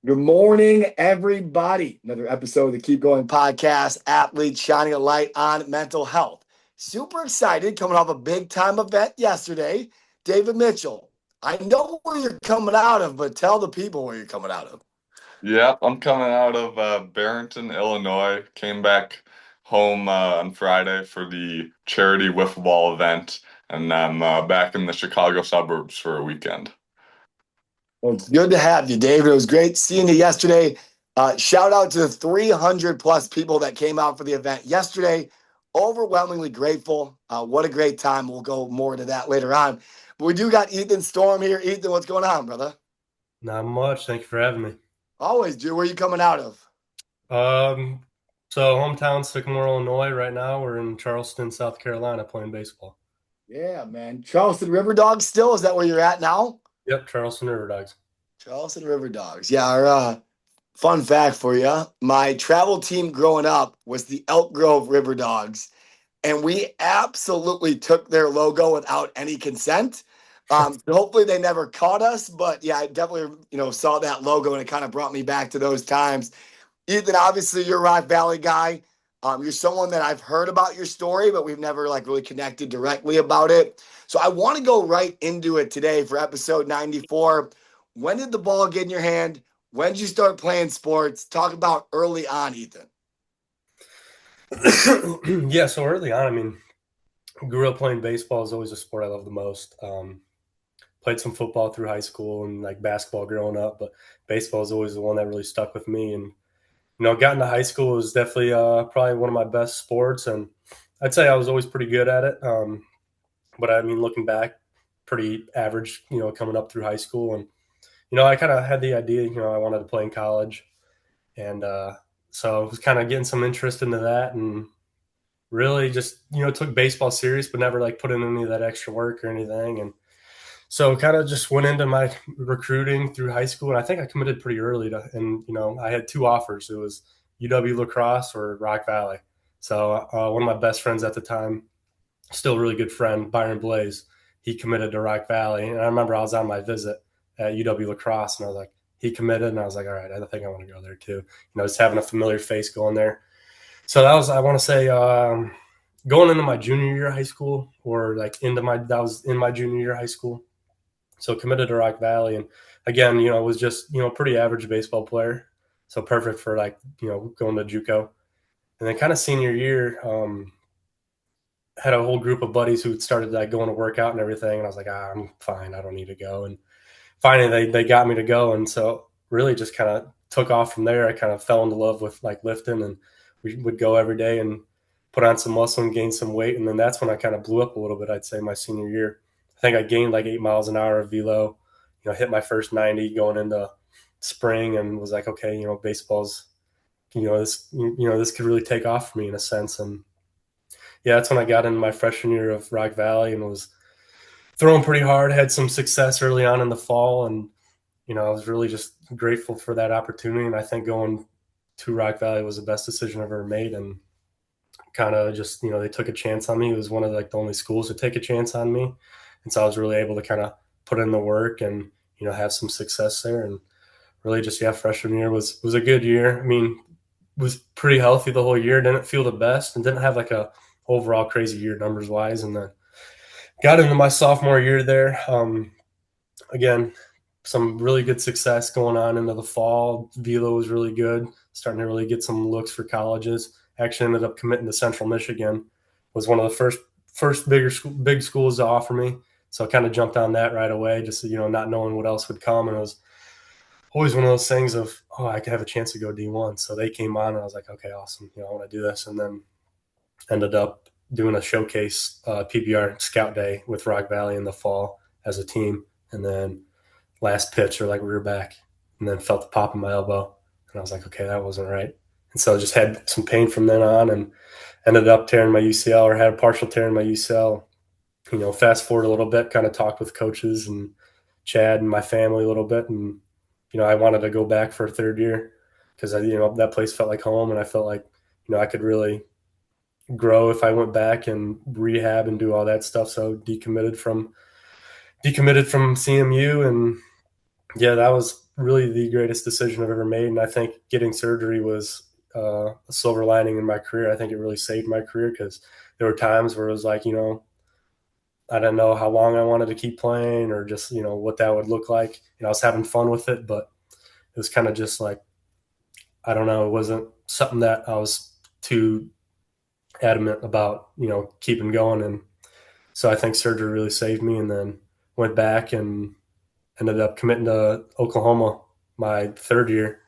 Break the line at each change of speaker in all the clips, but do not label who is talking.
Good morning, everybody. Another episode of the Keep Going podcast, athletes shining a light on mental health. Super excited coming off a big time event yesterday. David Mitchell, I know where you're coming out of, but tell the people where you're coming out of.
Yep, I'm coming out of Barrington, Illinois. Came back home on Friday for the charity wiffle ball event, and I'm back in the Chicago suburbs for a weekend.
Well, it's good to have you, David. It was great seeing you yesterday. Shout out to the 300 plus people that came out for the event yesterday. Overwhelmingly grateful. What a great time. We'll go more into that later on. But we do got Ethan Storm here. Ethan, what's going on, brother?
Not much. Thank you for having me.
Always do. Where are you coming out of?
Um, so hometown Sycamore, Illinois. Right now, we're in Charleston, South Carolina, playing baseball.
Yeah, man. Charleston River Dogs still? Is that where you're at now?
Yep, Charleston River Dogs.
Charleston River Dogs. Yeah, our fun fact for you. My travel team growing up was the Elk Grove River Dogs, and we absolutely took their logo without any consent. So hopefully they never caught us, but yeah, I definitely, saw that logo and it kind of brought me back to those times. Ethan, obviously you're a Rock Valley guy. You're someone that I've heard about your story, but we've never like really connected directly about it. So I want to go right into it today for episode 94. When did the ball get in your hand? When did you start playing sports? Talk about early on, Ethan.
Yeah, so early on, grew up playing baseball is always a sport I love the most. Played some football through high school and like basketball growing up, but baseball is always the one that really stuck with me. And got into high school was definitely probably one of my best sports, and I'd say I was always pretty good at it. But looking back, pretty average, coming up through high school. And, I kind of had the idea, I wanted to play in college. And so I was kind of getting some interest into that and really just, took baseball serious, but never like put in any of that extra work or anything. And so kind of just went into my recruiting through high school. And I think I committed pretty early and, I had two offers. It was UW La Crosse or Rock Valley. So one of my best friends at the time, still a really good friend, Byron Blaze, he committed to Rock Valley. And I remember I was on my visit at UW La Crosse, and I was like, he committed, and I was like, all right, I think I want to go there too. Just having a familiar face going there. So that was, I want to say, going into my junior year of high school, or like that was in my junior year of high school. So committed to Rock Valley, and again, was just pretty average baseball player, so perfect for like going to JUCO. And then kind of senior year, had a whole group of buddies who started like going to work out and everything. And I was like, I'm fine. I don't need to go. And finally they got me to go. And so really just kind of took off from there. I kind of fell into love with like lifting, and we would go every day and put on some muscle and gain some weight. And then that's when I kind of blew up a little bit, I'd say my senior year. I think I gained like 8 miles an hour of velo, hit my first 90 going into spring, and was like, okay, baseball's, this could really take off for me in a sense. And yeah, that's when I got into my freshman year of Rock Valley and was throwing pretty hard, had some success early on in the fall. And, I was really just grateful for that opportunity. And I think going to Rock Valley was the best decision I've ever made. And kind of just, they took a chance on me. It was one of like the only schools to take a chance on me. And so I was really able to kind of put in the work and, have some success there. And really just, yeah, freshman year was a good year. Was pretty healthy the whole year. Didn't feel the best and didn't have like a overall crazy year numbers wise. And then got into my sophomore year there. Again, some really good success going on into the fall. Velo was really good, starting to really get some looks for colleges. Actually ended up committing to Central Michigan. Was one of the first big schools to offer me. So I kind of jumped on that right away, just not knowing what else would come. And it was always one of those things of, oh, I could have a chance to go D1. So they came on, and I was like, okay, awesome. I want to do this. And then ended up doing a showcase PBR scout day with Rock Valley in the fall as a team. And then last pitch, or like we were back, and then felt the pop in my elbow. And I was like, okay, that wasn't right. And so I just had some pain from then on, and ended up tearing my UCL, or had a partial tear in my UCL. Fast forward a little bit, kind of talked with coaches and Chad and my family a little bit. And, I wanted to go back for a third year because that place felt like home, and I felt like, I could really grow if I went back and rehab and do all that stuff. So decommitted from CMU, and Yeah, that was really the greatest decision I've ever made. And I think getting surgery was a silver lining in my career. I think it really saved my career because there were times where it was like, I didn't know how long I wanted to keep playing or just, what that would look like. I was having fun with it, but it was kind of just like, I don't know, it wasn't something that I was too adamant about, keeping going. And so I think surgery really saved me, and then went back and ended up committing to Oklahoma my third year.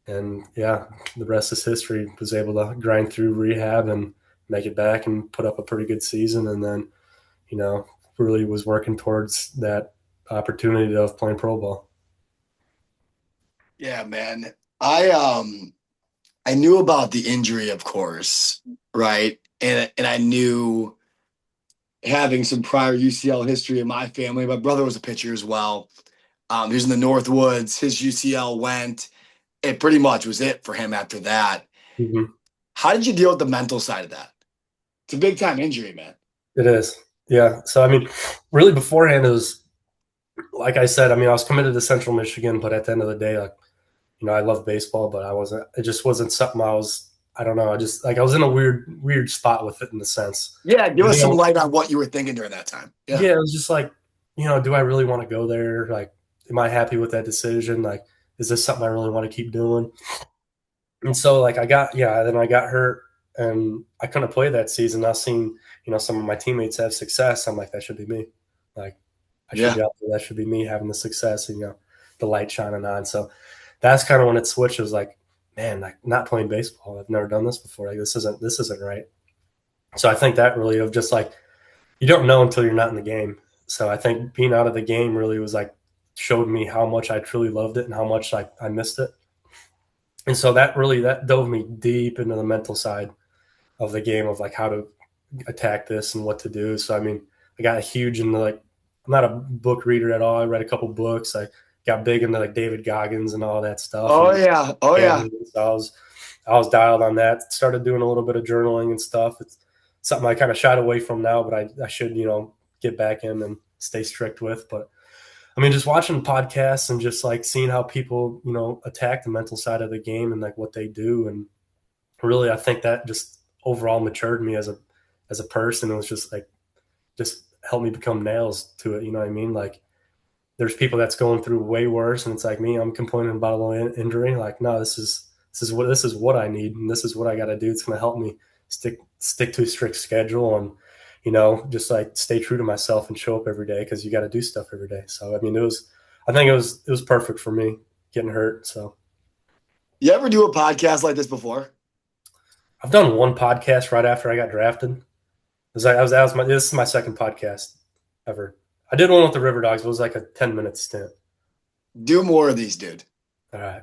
And yeah, the rest is history. Was able to grind through rehab and make it back and put up a pretty good season. And then, you know, really was working towards that opportunity of playing pro ball.
Yeah, man. I knew about the injury, of course, right? And I knew having some prior UCL history in my family. My brother was a pitcher as well. He was in the North Woods. His UCL went. It pretty much was it for him after that.
Mm-hmm.
How did you deal with the mental side of that? It's a big time injury, man.
It is. Yeah. So, I mean, really beforehand, it was, like I said, I mean, I was committed to Central Michigan, but at the end of the day, like, I love baseball, but it just wasn't something I don't know. I was in a weird spot with it in a sense.
Yeah, give us some light on what you were thinking during that time.
Yeah, it was just like, do I really want to go there? Like, am I happy with that decision? Like, is this something I really want to keep doing? And so, like, then I got hurt and I couldn't play that season. I seen, some of my teammates have success. I'm like, that should be me. Like, I should be out there. That should be me having the success, and, the light shining on. So that's kind of when it switched. It was like, man, like, not playing baseball. I've never done this before. Like, this isn't right. So I think that really of just like, you don't know until you're not in the game. So I think being out of the game really was like, showed me how much I truly loved it and how much I missed it. And so that dove me deep into the mental side of the game of like how to attack this and what to do. So I mean, I got huge into like, I'm not a book reader at all. I read a couple books. I got big into like David Goggins and all that stuff.
Oh
and,
yeah, oh yeah.
So I was dialed on that. Started doing a little bit of journaling and stuff. It's something I kind of shied away from now, but I should get back in and stay strict with. But I mean, just watching podcasts and just like seeing how people attack the mental side of the game and like what they do, and really I think that just overall matured me as a person. It was just helped me become nails to it. You know what I mean? Like, there's people that's going through way worse, and it's like me. I'm complaining about a little injury. Like, no, this is what I need, and this is what I got to do. It's going to help me stick to a strict schedule, and just like stay true to myself and show up every day, because you got to do stuff every day. So I mean, I think it was perfect for me getting hurt. So,
you ever do a podcast like this before?
I've done one podcast right after I got drafted. This is my second podcast ever. I did one with the River Dogs. It was like a 10-minute stint.
Do more of these, dude.
All right.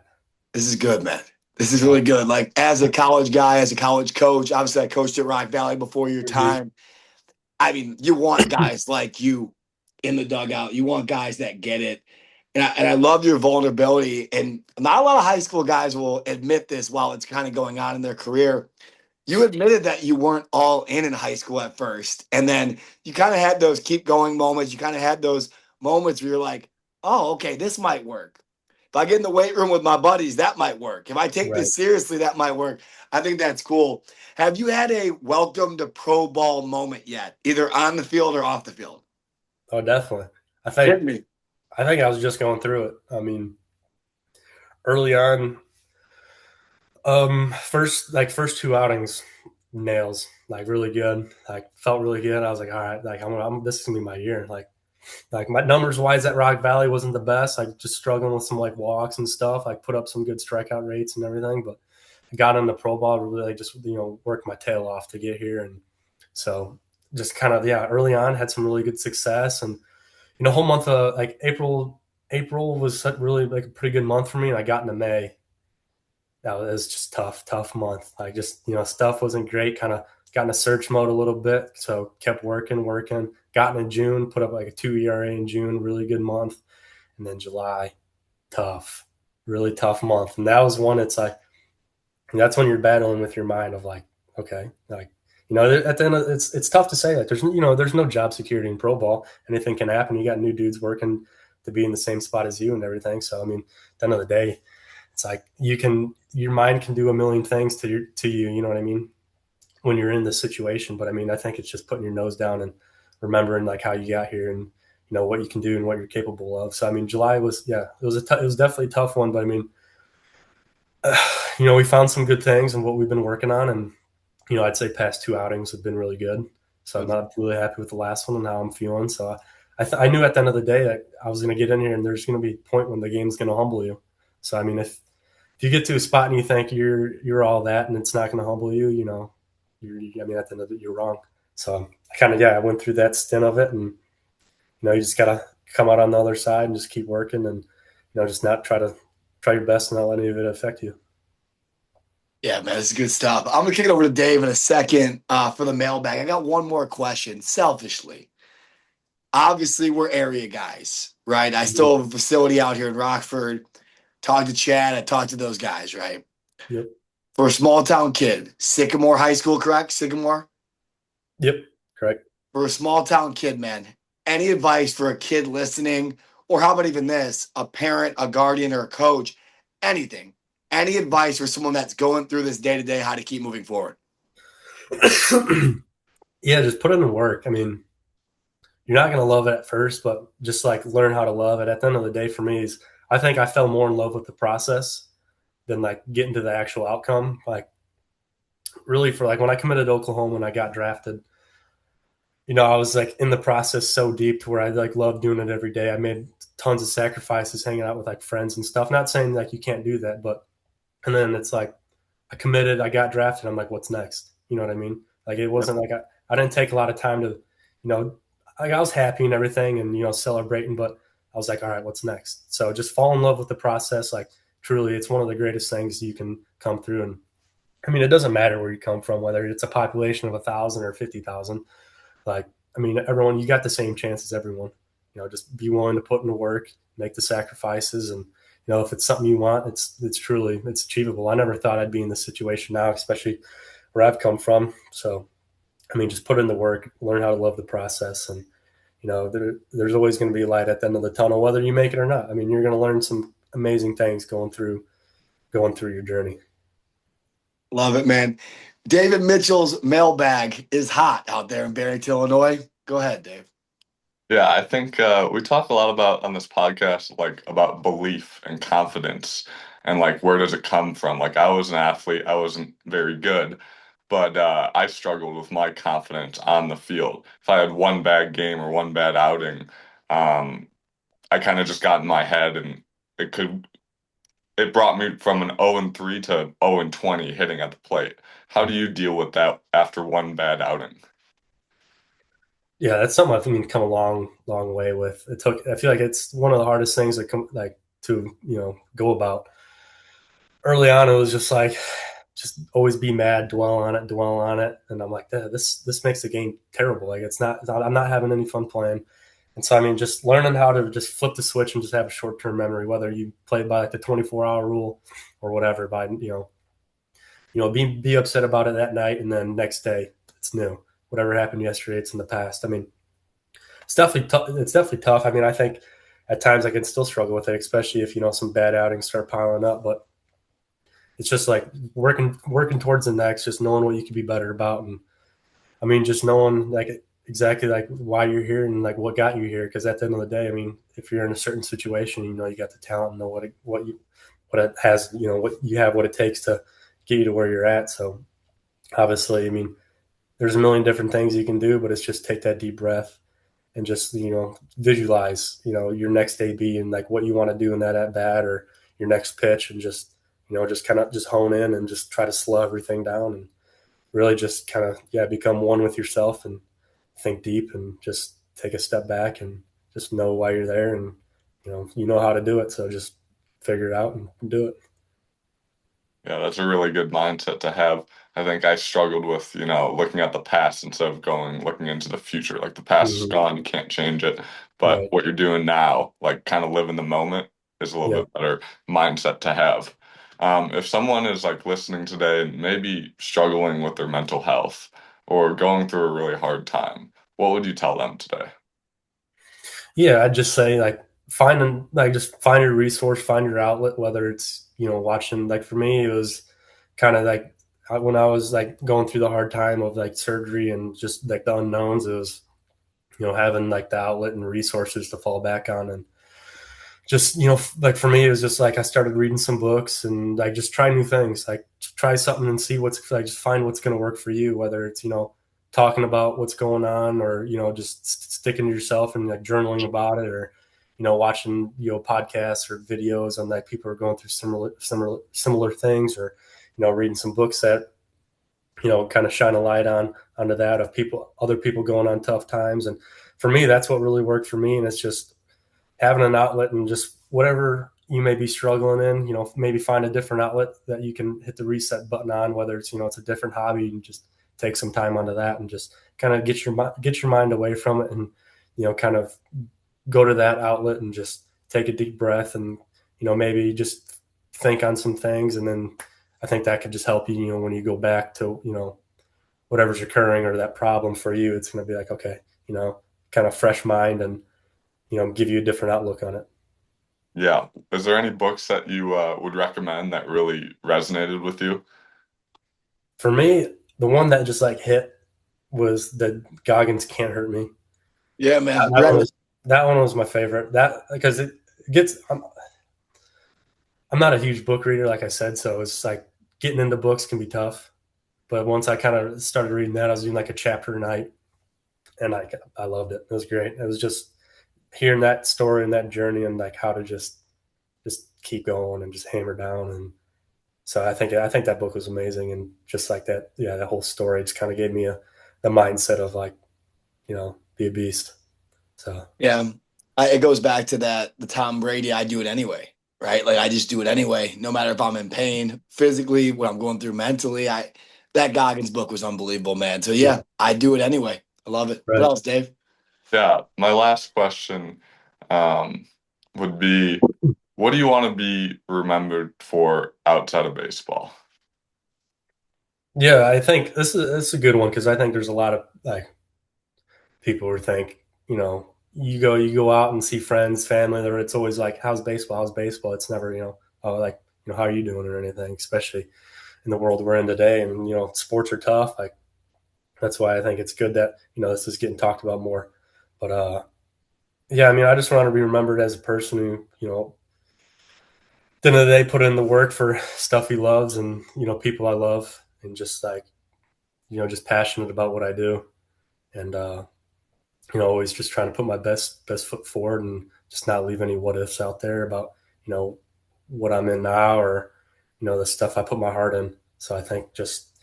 This is good, man. This is really good. Like, as a college guy, as a college coach, obviously I coached at Rock Valley before your time. I mean, you want guys like you in the dugout. You want guys that get it. And I love your vulnerability. And not a lot of high school guys will admit this while it's kind of going on in their career. You admitted that you weren't all in high school at first. And then you kind of had those keep going moments. You kind of had those moments where you're like, oh, okay, this might work. If I get in the weight room with my buddies, that might work. If I take this seriously, that might work. I think that's cool. Have you had a welcome to pro ball moment yet, either on the field or off the field?
Oh, definitely. I think I was just going through it. I mean, early on, first two outings, nails, like really good. Like, felt really good. I was like, all right, like this is gonna be my year. Like my numbers wise at Rock Valley wasn't the best. Like, just struggling with some like walks and stuff. I put up some good strikeout rates and everything, but I got into pro ball, really just worked my tail off to get here. And so just kind of early on had some really good success. And whole month of like April was really like a pretty good month for me, and I got into May. That was just tough month. Like, just stuff wasn't great. Kind of got into search mode a little bit, so kept working. Got into June, put up like a 2 ERA in June, really good month, and then July, really tough month. And that was one. It's like, that's when you're battling with your mind of like, okay, like at the end of it's tough to say. Like, there's no job security in pro ball. Anything can happen. You got new dudes working to be in the same spot as you and everything. So I mean, at the end of the day, it's like your mind can do a million things to you. You know what I mean? When you're in this situation. But I mean, I think it's just putting your nose down and remembering like how you got here and what you can do and what you're capable of. So I mean, July was it was definitely a tough one. But I mean, we found some good things and what we've been working on, and I'd say past two outings have been really good. So I'm not really happy with the last one and how I'm feeling. So I knew at the end of the day that I was going to get in here and there's going to be a point when the game's going to humble you. So I mean, if you get to a spot and you think you're all that and it's not going to humble you, I mean, at the end of it, you're wrong. So I kind of I went through that stint of it, and you just gotta come out on the other side and just keep working, and just not try your best and not let any of it affect you.
Yeah, man, this is good stuff. I'm gonna kick it over to Dave in a second for the mailbag. I got one more question. Selfishly, obviously, we're area guys, right? I still have a facility out here in Rockford. Talk to Chad. I talked to those guys, right?
Yep.
For a small town kid, Sycamore High School, correct? Sycamore?
Yep, correct.
For a small town kid, man, any advice for a kid listening, or how about even this, a parent, a guardian, or a coach, anything, any advice for someone that's going through this day to day, how to keep moving forward?
Yeah, just put in the work. I mean, you're not going to love it at first, but just like learn how to love it. At the end of the day, for me, I think I fell more in love with the process than like getting to the actual outcome. Like, really, for like when I committed to Oklahoma and I got drafted, I was like in the process so deep to where I like loved doing it every day. I made tons of sacrifices hanging out with like friends and stuff. Not saying like you can't do that, but and then it's like I committed, I got drafted. I'm like, what's next? You know what I mean? Like it wasn't like I didn't take a lot of time to, like I was happy and everything and celebrating, but I was like, all right, what's next? So just fall in love with the process. Like truly, it's one of the greatest things you can come through. And I mean, it doesn't matter where you come from, whether it's a population of 1,000 or 50,000. Like, I mean, everyone, you got the same chance as everyone. Just be willing to put in the work, make the sacrifices, and if it's something you want, it's truly it's achievable. I never thought I'd be in this situation now, especially where I've come from. So, I mean, just put in the work, learn how to love the process, and there's always going to be light at the end of the tunnel, whether you make it or not. I mean, you're going to learn some amazing things going through your journey.
Love it, man. David Mitchell's mailbag is hot out there in Barrington, Illinois. Go ahead, Dave.
Yeah, I think we talk a lot about on this podcast, like about belief and confidence and like where does it come from? Like I was an athlete, I wasn't very good, but I struggled with my confidence on the field. If I had one bad game or one bad outing, um, I kind of just got in my head and it brought me from an 0-3 to 0-20 hitting at the plate. How do you deal with that after one bad outing?
Yeah, that's something I've come a long, long way with. I feel like it's one of the hardest things to go about. Early on, it was just like, just always be mad, dwell on it, and I'm like, this makes the game terrible. Like I'm not having any fun playing. And so I mean, just learning how to just flip the switch and just have a short term memory, whether you play by like the 24-hour rule or whatever. By be upset about it that night, and then next day it's new. Whatever happened yesterday, it's in the past. I mean, it's definitely tough. It's definitely tough. I mean, I think at times I can still struggle with it, especially if some bad outings start piling up. But it's just like working towards the next, just knowing what you could be better about, and I mean, just knowing like exactly like why you're here and like what got you here. Because at the end of the day, I mean, if you're in a certain situation, you got the talent, and know what it has, what you have, what it takes to get you to where you're at. So obviously, I mean, there's a million different things you can do, but it's just take that deep breath and just visualize your next AB and like what you want to do in that at bat or your next pitch, and just just kind of just hone in and just try to slow everything down and really just kind of become one with yourself and think deep and just take a step back and just know why you're there, and you know how to do it, so just figure it out and do it.
Yeah, that's a really good mindset to have. I think I struggled with, looking at the past instead of looking into the future. Like the past is gone, you can't change it. But
Right.
what you're doing now, like kind of live in the moment, is a little
Yeah.
bit better mindset to have. If someone is like listening today and maybe struggling with their mental health or going through a really hard time, what would you tell them today?
Yeah, I'd just say like finding like just find your resource, find your outlet, whether it's, you know, watching. Like for me, it was kind of like when I was like going through the hard time of like surgery and just like the unknowns, it was, you know, having like the outlet and resources to fall back on. And just, you know, like for me, it was just like I started reading some books and I just try new things, like try something and see what's like, just find what's going to work for you, whether it's, you know, talking about what's going on, or, you know, just sticking to yourself and like journaling about it, or, you know, watching, you know, podcasts or videos on like people who are going through similar things, or, you know, reading some books that, you know, kind of shine a light onto that, of other people going on tough times. And for me, that's what really worked for me. And it's just having an outlet, and just whatever you may be struggling in, you know, maybe find a different outlet that you can hit the reset button on, whether it's, you know, it's a different hobby, and just take some time onto that and just kind of get your mind away from it, and, you know, kind of go to that outlet and just take a deep breath, and, you know, maybe just think on some things. And then I think that could just help you, you know, when you go back to, you know, whatever's occurring or that problem for you, it's going to be like, okay, you know, kind of fresh mind, and, you know, give you a different outlook on it.
Yeah. Is there any books that you would recommend that really resonated with you?
For me, the one that just like hit was the Goggins Can't Hurt Me.
Yeah, man.
That one
Right.
was that one was my favorite. That because it gets. I'm not a huge book reader, like I said, so it's like getting into books can be tough. But once I kind of started reading that, I was doing like a chapter a night, and I loved it. It was great. It was just hearing that story and that journey, and like how to just keep going and just hammer down. And so I think that book was amazing, and just like that, yeah, that whole story just kind of gave me the mindset of like, you know, be a beast. So
Yeah. It goes back to that, the Tom Brady, I do it anyway, right? Like I just do it anyway, no matter if I'm in pain physically, what I'm going through mentally. That Goggins book was unbelievable, man. So
yeah,
yeah, I do it anyway. I love it. What
right.
else, Dave?
Yeah. My last question um, would be, what do you want to be remembered for outside of baseball?
Yeah, I think this is a good one, because I think there's a lot of like people who think, you know, you go out and see friends, family, there it's always like, how's baseball? How's baseball? It's never, you know, oh, like, you know, how are you doing or anything, especially in the world we're in today. And, you know, sports are tough. Like that's why I think it's good that, you know, this is getting talked about more. But yeah, I mean, I just want to be remembered as a person who, you know, at the end of the day put in the work for stuff he loves, and, you know, people I love, and just like, you know, just passionate about what I do. And you know, always just trying to put my best foot forward, and just not leave any what ifs out there about, you know, what I'm in now, or, you know, the stuff I put my heart in. So I think just,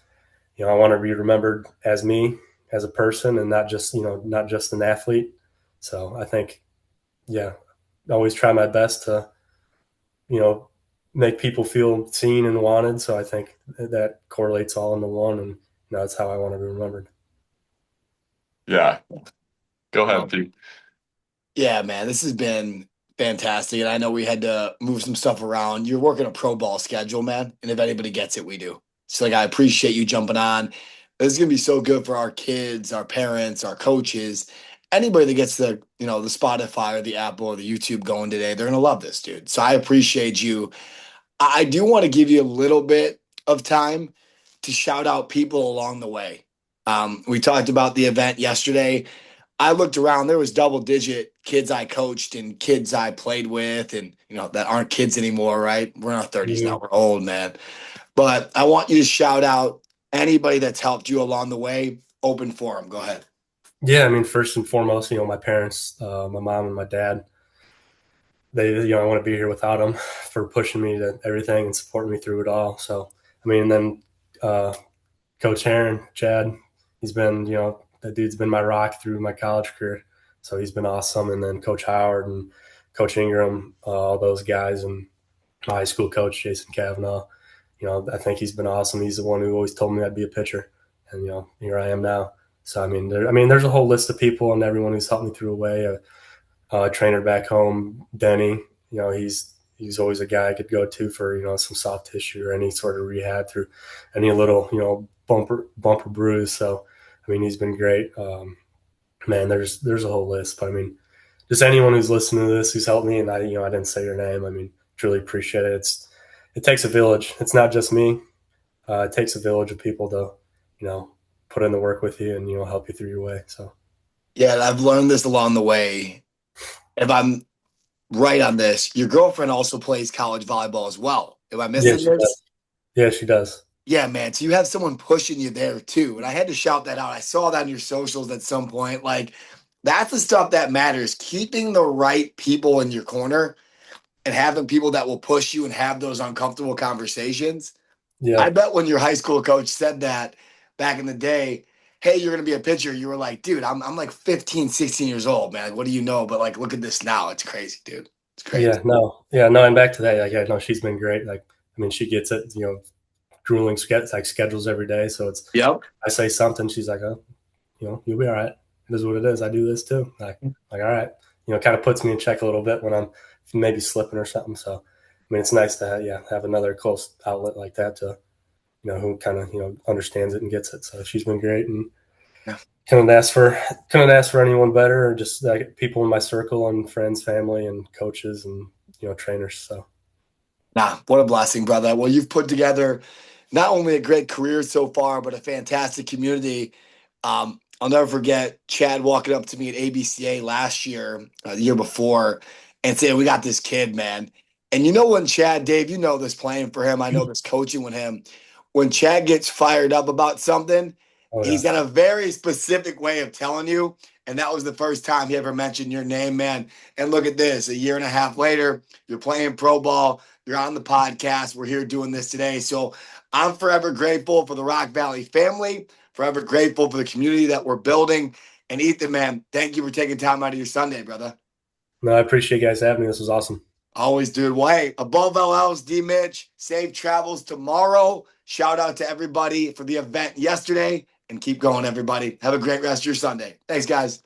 you know, I want to be remembered as me, as a person, and not just, you know, not just an athlete. So I think, yeah, always try my best to, you know, make people feel seen and wanted. So I think that correlates all into one, and, you know, that's how I want to be remembered.
Yeah. Go
Well,
ahead, Pete.
yeah, man, this has been fantastic. And I know we had to move some stuff around. You're working a pro ball schedule, man. And if anybody gets it, we do. So like I appreciate you jumping on. This is gonna be so good for our kids, our parents, our coaches, anybody that gets the, you know, the Spotify or the Apple or the YouTube going today. They're gonna love this, dude. So I appreciate you. I do want to give you a little bit of time to shout out people along the way. We talked about the event yesterday. I looked around, there was double digit kids I coached and kids I played with, and you know, that aren't kids anymore, right? We're in our 30s now.
Mhm.
We're old, man. But I want you to shout out anybody that's helped you along the way. Open forum. Go ahead.
Yeah, I mean, first and foremost, you know, my parents, my mom and my dad, they, you know, I want to be here without them for pushing me to everything and supporting me through it all. So, I mean, then uh, Coach Heron, Chad, he's been, you know, that dude's been my rock through my college career. So he's been awesome. And then Coach Howard and Coach Ingram, all those guys, and my high school coach, Jason Kavanaugh, you know, I think he's been awesome. He's the one who always told me I'd be a pitcher. And, you know, here I am now. So, I mean, there's a whole list of people and everyone who's helped me through a way. Trainer back home, Denny, you know, he's always a guy I could go to for, you know, some soft tissue or any sort of rehab through any little, you know, bumper bruise. So I mean, he's been great. Man, there's a whole list, but I mean, just anyone who's listening to this, who's helped me, and I didn't say your name. I mean, truly appreciate it. It takes a village. It's not just me. It takes a village of people to, put in the work with you and, help you through your way. So,
Yeah, I've learned this along the way. If I'm right on this, your girlfriend also plays college volleyball as well. Am I
yeah,
missing
she does.
this?
Yeah, she does.
Yeah, man. So you have someone pushing you there too. And I had to shout that out. I saw that on your socials at some point. Like, that's the stuff that matters. Keeping the right people in your corner and having people that will push you and have those uncomfortable conversations.
Yeah.
I bet when your high school coach said that back in the day, hey, you're going to be a pitcher, you were like, dude, I'm like 15, 16 years old, man. What do you know? But like, look at this now. It's crazy, dude. It's crazy.
No. And back to that, like, yeah, no, she's been great. Like, I mean, she gets it, grueling schedules every day. So
Yep.
I say something, she's like, oh, you'll be all right. It is what it is. I do this too. Like, all right. Kind of puts me in check a little bit when I'm maybe slipping or something. So, I mean, it's nice to have another close outlet like that to, who kind of, understands it and gets it. So she's been great, and
Yeah.
couldn't ask for anyone better, or just like people in my circle and friends, family, and coaches and, trainers. So.
Nah, what a blessing, brother. Well, you've put together not only a great career so far, but a fantastic community. I'll never forget Chad walking up to me at ABCA last year, the year before, and saying, we got this kid, man. And when Chad, Dave, this playing for him, I know this coaching with him. When Chad gets fired up about something, he's got a very specific way of telling you. And that was the first time he ever mentioned your name, man. And look at this, a year and a half later, you're playing pro ball. You're on the podcast. We're here doing this today. So I'm forever grateful for the Rock Valley family, forever grateful for the community that we're building. And Ethan, man, thank you for taking time out of your Sunday, brother.
No, I appreciate you guys having me. This was awesome.
Always, dude. Well, hey, above all else, D. Mitch, safe travels tomorrow. Shout out to everybody for the event yesterday. And keep going, everybody. Have a great rest of your Sunday. Thanks, guys.